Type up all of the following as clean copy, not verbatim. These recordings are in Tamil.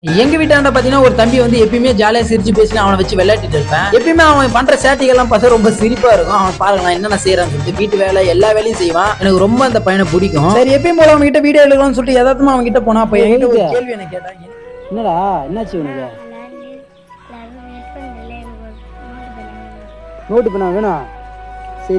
எங்க வீட்டாண்ட பாத்தீங்கன்னா ஒரு தம்பி வந்து எப்பயுமே ஜாலியா சிரிச்சு பேசி அவனை வச்சு விளையாடிட்டு இருப்பேன். எப்பயுமே அவன் பண்ற சேட்டைகள்லாம் பார்த்தா ரொம்ப சிரிப்பா இருக்கும். அவன் பாருங்க நான் என்னென்ன செய்யறான்னு சொல்லிட்டு வீட்டு வேலை எல்லா வேலையும் செய்வான். எனக்கு ரொம்ப அந்த பையனை பிடிக்கும். சரி எப்பயும் போல அவங்க கிட்ட வீடியோ எடுக்கலாம்னு சொல்லிட்டு யதார்த்தமா அவங்க கிட்ட போனா அப்ப என்கிட்ட ஒரு கேள்வி என்ன கேட்டா, என்னடா என்னாச்சு உனக்கு? நோட்டு பண்ணா வேணாம்.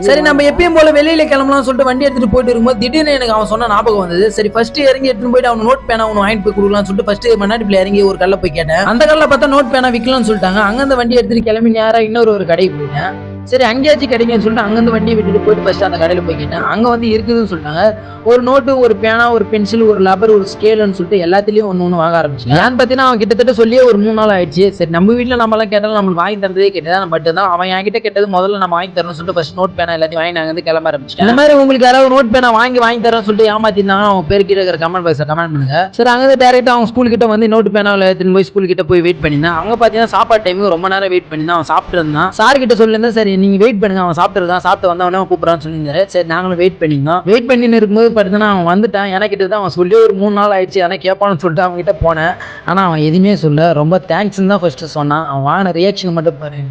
சரி நம்ம எப்பயும் போல வெளியில கிளம்பலாம் சொல்லிட்டு வண்டி எடுத்துட்டு போயிட்டு இருக்கும்போது திடீர்னு எனக்கு அவன் சொன்ன ஞாபகம் வந்தது. சரி ஃபர்ஸ்ட் இறங்கி எடுத்துட்டு போயிட்டு அவன் நோட் பேனா ஒன்று வாங்கிட்டு போய் கொடுக்கலாம்னு சொல்லிட்டு ஃபர்ஸ்ட் மண்ணாடிப்புல இறங்கி ஒரு கல்ல போய் கேட்டேன். அந்த கல்ல பார்த்தா நோட் பேனா விற்கலாம்னு சொல்லிட்டாங்க. அங்கிருந்து வண்டி எடுத்துட்டு கிளம்பி நேரா இன்னொரு கடைக்கு போயிட்டேன். சரி அங்கேயாச்சும் கிடைக்குன்னு சொல்லிட்டு அங்கிருந்து வண்டியை விட்டுட்டு போயிட்டு ஃபர்ஸ்ட் அந்த கடையில போய் கேட்டேன். அங்க வந்து இருக்குதுன்னு சொல்லிட்டாங்க. ஒரு நோட்டு, ஒரு பேனா, ஒரு பென்சில், ஒரு ரப்பர், ஒரு ஸ்கேல்னு சொல்லிட்டு எல்லாத்துலயும் ஒன்னு வாங்க ஆரம்பிச்சேன். ஏன்னு பார்த்தீங்கன்னா அவன் கிட்டத்தட்ட சொல்லியே ஒரு 3 நாள் ஆயிடுச்சு. சரி நம்ம வீட்டுல நம்ம எல்லாம் கேட்டாலும் நம்மளுக்கு வாங்கி தந்ததே கேட்டதான். பட் தான் அவன் என்கிட்ட கேட்டது முதல்ல நம்ம வாங்கி தரணும்னு சொல்லிட்டு ஃபர்ஸ்ட் நோட் பேனா எல்லாத்தையும் வாங்கி நாங்க வந்து கிளம்ப ஆரம்பிச்சேன். இந்த மாதிரி உங்களுக்கு யாராவது நோட் பேனா வாங்கி தரேன்னு சொல்லிட்டு ஏமாத்திருந்தாங்க அவங்க பேர் கிட்ட இருக்கிற கமெண்ட் பாக்ஸ்ல கமெண்ட் பண்ணுங்க. சரி அங்க டேரக்டா அவங்க ஸ்கூல் கிட்ட வந்து நோட் பேனாவில் எடுத்துன்னு போய் ஸ்கூல் கிட்ட போய் வெயிட் பண்ணிருந்தேன். அவங்க பாத்தீங்கன்னா சாப்பாடு டைமுக்கு ரொம்ப நேரம் வெயிட் பண்ணிருந்தான். அவன் சாப்பிட்டு இருந்தான். சார் கிட்ட சொல்லியிருந்தேன் சரி நீங்க வெயிட் பண்ணுங்க அவன் சாப்பிட்டு வந்தவனே கூப்பிடறான்னு சொல்லியிருந்தாரு. சரி நாங்களும் வெயிட் பண்ணிருந்தோம். வெயிட் பண்ணி இருக்கும்போது பார்த்தீங்கன்னா அவன் வந்துட்டான். எனக்கு தான் அவன் சொல்லி ஒரு 3 நாள் ஆயிடுச்சு. ஆனால் கேட்பான்னு சொல்லிட்டு அவங்க கிட்ட போனேன். ஆனால் அவன் எதுவுமே சொல்ல. ரொம்ப தேங்க்ஸ்ன்னு தான் ஃபர்ஸ்ட் சொன்னான். அவன் வாங்கின ரியாக்ஷன் மட்டும் பாரு.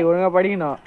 ஒழுங்கா படிக்கணும்.